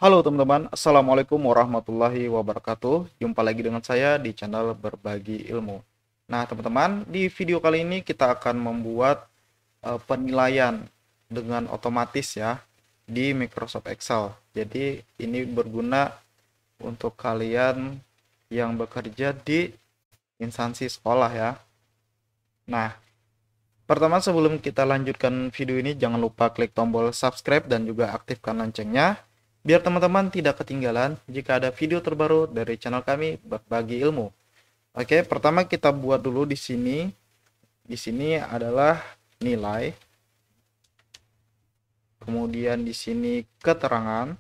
Halo teman-teman, Assalamualaikum warahmatullahi wabarakatuh. Jumpa lagi dengan saya di channel Berbagi Ilmu. Nah teman-teman, di video kali ini kita akan membuat penilaian dengan otomatis ya di Microsoft Excel. Jadi ini berguna untuk kalian yang bekerja di instansi sekolah ya. Nah, pertama sebelum kita lanjutkan video ini, jangan lupa klik tombol subscribe dan juga aktifkan loncengnya biar teman-teman tidak ketinggalan jika ada video terbaru dari channel kami Berbagi Ilmu. Oke, pertama kita buat dulu di sini. Di sini adalah nilai. Kemudian di sini keterangan.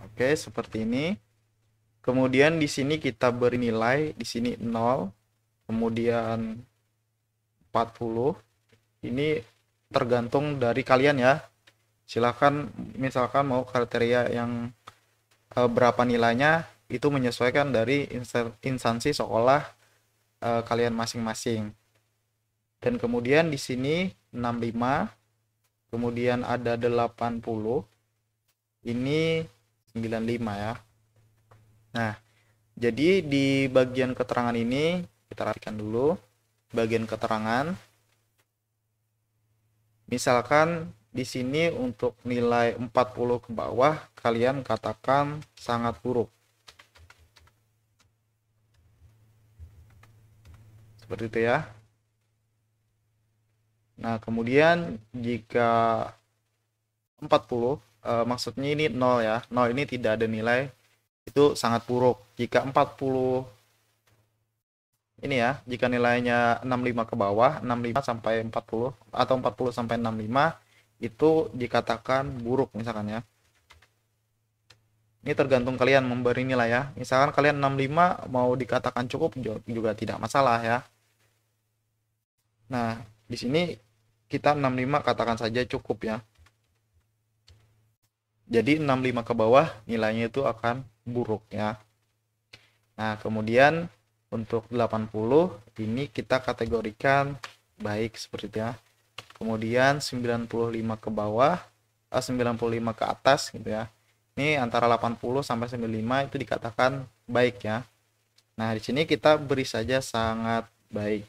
Oke, seperti ini. Kemudian di sini kita beri nilai, di sini 0, kemudian 40. Ini tergantung dari kalian ya. Silahkan misalkan mau kriteria yang berapa nilainya, itu menyesuaikan dari instansi sekolah kalian masing-masing. Dan kemudian di sini 65, kemudian ada 80, ini 95 ya. Nah, jadi di bagian keterangan ini kita rapikan dulu bagian keterangan. Misalkan di sini untuk nilai 40 ke bawah kalian katakan sangat buruk. Seperti itu ya. Nah, kemudian jika 40 maksudnya ini 0 ya. 0 ini tidak ada nilai, itu sangat buruk. Jika 40 ini ya, jika nilainya 65 ke bawah, 65 sampai 40 atau 40 sampai 65 itu dikatakan buruk misalkan ya. Ini tergantung kalian memberi nilai ya. Misalkan kalian 65 mau dikatakan cukup juga tidak masalah ya. Nah, di sini kita 65 katakan saja cukup ya. Jadi 65 ke bawah nilainya itu akan buruk ya. Nah, kemudian untuk 80 ini kita kategorikan baik seperti itu ya. Kemudian 95 ke bawah, 95 ke atas gitu ya. Ini antara 80 sampai 95 itu dikatakan baik ya. Nah, di sini kita beri saja sangat baik.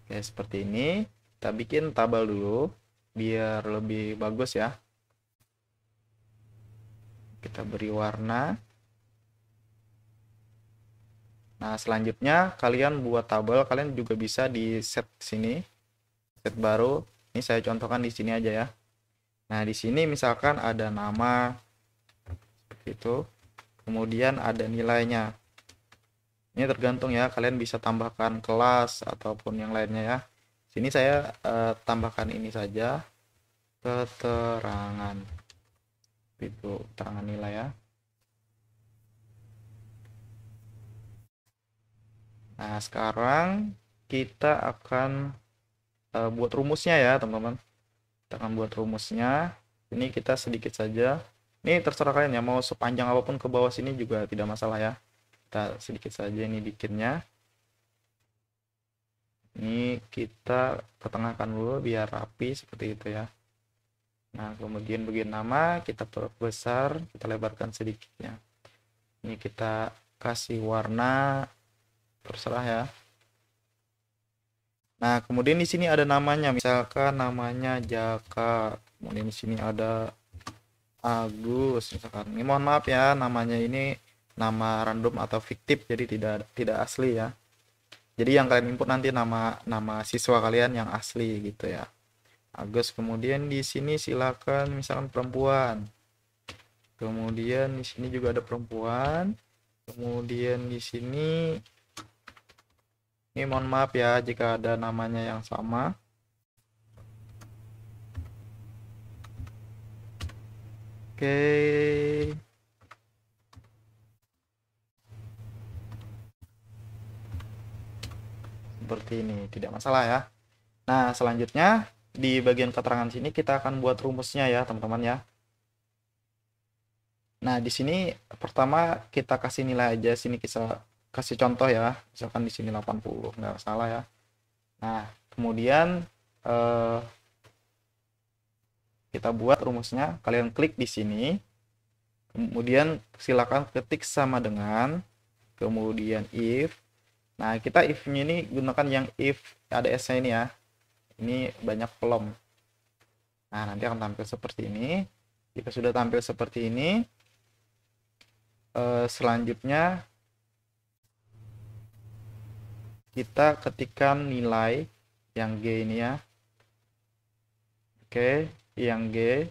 Oke, seperti ini. Kita bikin tabel dulu biar lebih bagus ya. Kita beri warna. Nah, selanjutnya kalian buat tabel, kalian juga bisa di set sini. Set baru. Ini saya contohkan di sini aja ya. Nah, di sini misalkan ada nama seperti itu. Kemudian ada nilainya. Ini tergantung ya, kalian bisa tambahkan kelas ataupun yang lainnya ya. Sini saya tambahkan ini saja, keterangan. Itu keterangan nilai ya. Nah, sekarang kita akan buat rumusnya ya, teman-teman. Kita akan buat rumusnya. Ini kita sedikit saja. Ini terserah kalian ya, mau sepanjang apapun ke bawah sini juga tidak masalah ya. Kita sedikit saja ini bikinnya. Ini kita ketengahkan dulu biar rapi seperti itu ya. Nah, kemudian bagian nama kita perbesar, kita lebarkan sedikitnya. Ini kita kasih warna, terserah ya. Nah, kemudian di sini ada namanya, misalkan namanya Jaka. Kemudian di sini ada Agus, misalkan. Ini mohon maaf ya, namanya ini nama random atau fiktif, jadi tidak asli ya. Jadi yang kalian input nanti nama siswa kalian yang asli gitu ya. Agus, kemudian di sini silakan misalkan perempuan. Kemudian di sini juga ada perempuan. Kemudian di sini ini mohon maaf ya jika ada namanya yang sama. Oke. Seperti ini, tidak masalah ya. Nah, selanjutnya di bagian keterangan sini kita akan buat rumusnya ya, teman-teman ya. Nah, di sini pertama kita kasih nilai aja, sini kita kasih contoh ya. Misalkan di sini 80, nggak salah ya. Nah, kemudian eh, kita buat rumusnya. Kalian klik di sini, kemudian silakan ketik sama dengan, kemudian if. Nah, kita if-nya ini gunakan yang if ada s-nya ini ya. Ini banyak kolom. Nah, nanti akan tampil seperti ini. Jika sudah tampil seperti ini, selanjutnya kita ketikkan nilai yang G ini ya. Oke, yang G.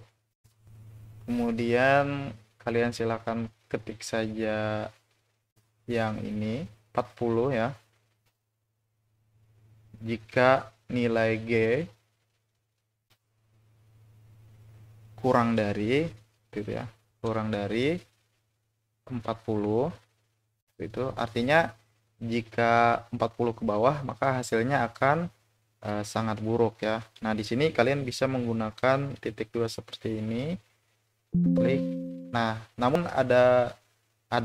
Kemudian kalian silakan ketik saja yang ini 40 ya. Jika nilai G kurang dari gitu ya, kurang dari 40 itu artinya jika 40 ke bawah maka hasilnya akan sangat buruk ya. Nah, di sini kalian bisa menggunakan titik dua seperti ini. Klik. Nah, namun ada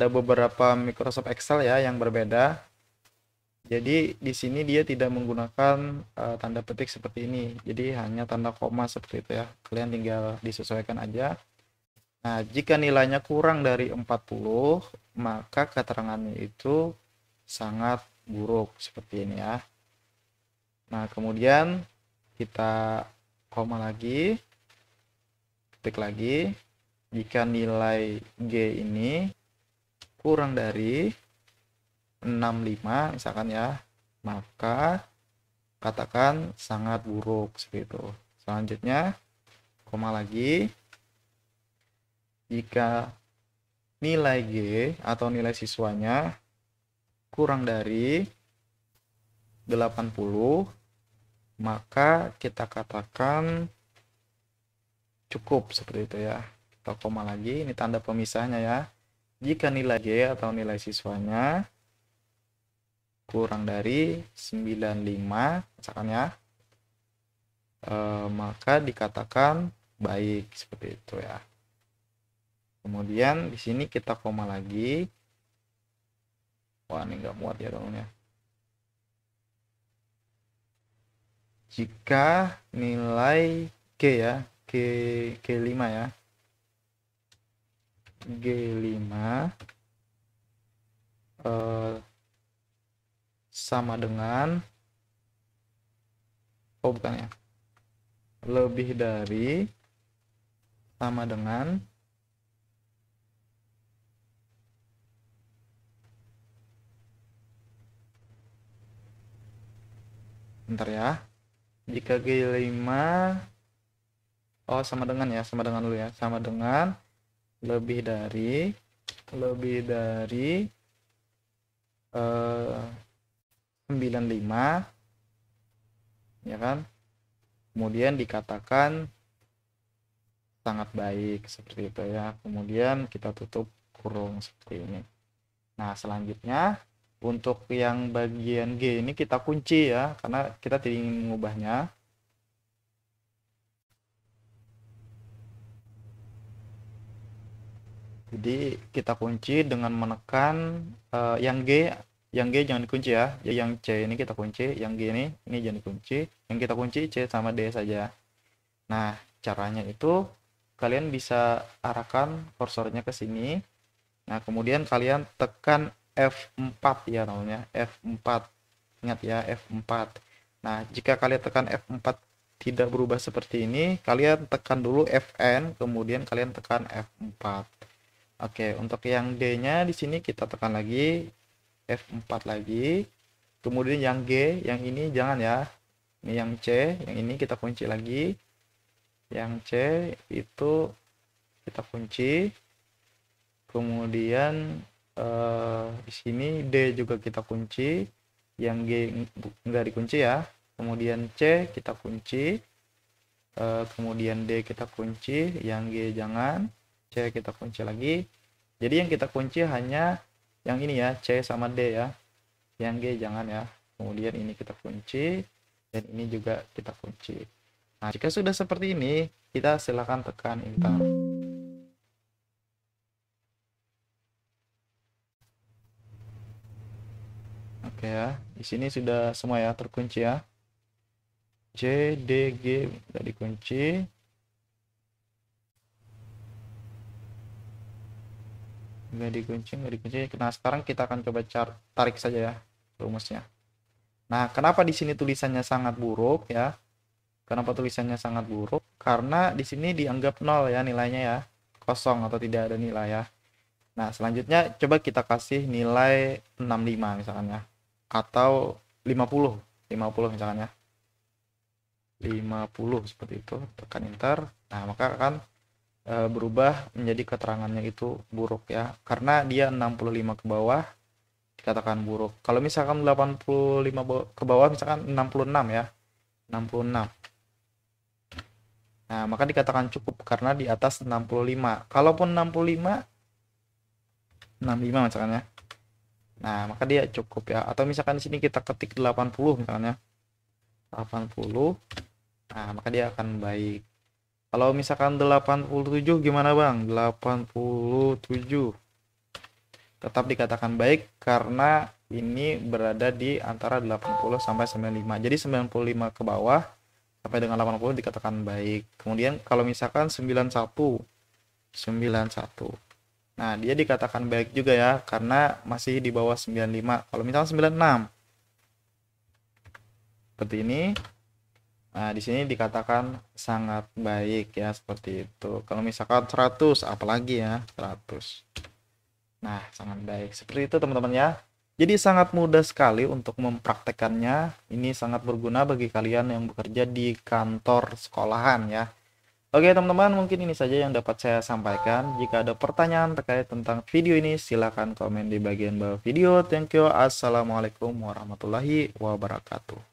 beberapa Microsoft Excel ya yang berbeda. Jadi di sini dia tidak menggunakan tanda petik seperti ini. Jadi hanya tanda koma seperti itu ya. Kalian tinggal disesuaikan aja. Nah, jika nilainya kurang dari 40, maka keterangannya itu sangat buruk seperti ini ya. Nah, kemudian kita koma lagi, ketik lagi. Jika nilai G ini kurang dari 65 misalkan ya, maka katakan sangat buruk seperti itu. Selanjutnya koma lagi. Jika nilai G atau nilai siswanya kurang dari 80, maka kita katakan cukup seperti itu ya. Kita koma lagi, ini tanda pemisahnya ya. Jika nilai G atau nilai siswanya kurang dari 95 misalkan ya, maka dikatakan baik seperti itu ya. Kemudian di sini kita koma lagi. Wah, ini nggak muat ya dongnya. Jika nilai G ya, G5 ya, G5 sama dengan, oh bukan ya, lebih dari, sama dengan, bentar ya, jika G5, oh sama dengan ya, sama dengan dulu ya, sama dengan, lebih dari 95 ya kan, kemudian dikatakan sangat baik seperti itu ya. Kemudian kita tutup kurung seperti ini. Nah, selanjutnya untuk yang bagian G ini kita kunci ya, karena kita tidak ingin mengubahnya. Jadi kita kunci dengan menekan yang G jangan dikunci ya. Yang C ini kita kunci, yang G ini jangan dikunci. Yang kita kunci C sama D saja. Nah, caranya itu kalian bisa arahkan kursornya ke sini. Nah, kemudian kalian tekan F4 ya namanya, F4. Ingat ya, F4. Nah, jika kalian tekan F4 tidak berubah seperti ini, kalian tekan dulu Fn, kemudian kalian tekan F4. Oke, untuk yang D-nya di sini kita tekan lagi F4 lagi. Kemudian yang G, yang ini jangan ya. Ini yang C, yang ini kita kunci lagi. Yang C itu kita kunci. Kemudian di sini D juga kita kunci. Yang G enggak dikunci ya. Kemudian C kita kunci. Kemudian D kita kunci, yang G jangan. C kita kunci lagi. Jadi yang kita kunci hanya yang ini ya, C sama D ya. Yang G jangan ya. Kemudian ini kita kunci dan ini juga kita kunci. Nah, jika sudah seperti ini, kita silakan tekan enter. Oke ya, di sini sudah semua ya terkunci ya. C, D, G udah dikunci. Nggak dikunci, nggak dikunci. Nah, sekarang kita akan coba tarik saja ya rumusnya. Nah, kenapa di sini tulisannya sangat buruk ya? Kenapa tulisannya sangat buruk? Karena di sini dianggap nol ya nilainya ya. Kosong atau tidak ada nilai ya. Nah, selanjutnya coba kita kasih nilai 65 misalkan ya. Atau 50, 50 misalkan ya. 50 seperti itu, tekan enter. Nah, maka akan berubah menjadi keterangannya itu buruk ya. Karena dia 65 ke bawah dikatakan buruk. Kalau misalkan 85 ke bawah misalkan 66 ya. 66. Nah, maka dikatakan cukup karena di atas 65. Kalaupun 65 misalkan ya. Nah, maka dia cukup ya. Atau misalkan di sini kita ketik 80 misalnya. 80. Nah, maka dia akan baik. Kalau misalkan 87 gimana, Bang? 87 tetap dikatakan baik karena ini berada di antara 80 sampai 95. Jadi 95 ke bawah sampai dengan 80 dikatakan baik. Kemudian kalau misalkan 91. Nah, dia dikatakan baik juga ya karena masih di bawah 95. Kalau misalkan 96 seperti ini. Nah, di sini dikatakan sangat baik ya seperti itu. Kalau misalkan 100 apalagi ya, 100. Nah, sangat baik. Seperti itu teman-teman ya. Jadi sangat mudah sekali untuk mempraktekannya. Ini sangat berguna bagi kalian yang bekerja di kantor sekolahan ya. Oke teman-teman, mungkin ini saja yang dapat saya sampaikan. Jika ada pertanyaan terkait tentang video ini, silahkan komen di bagian bawah video. Thank you. Assalamualaikum warahmatullahi wabarakatuh.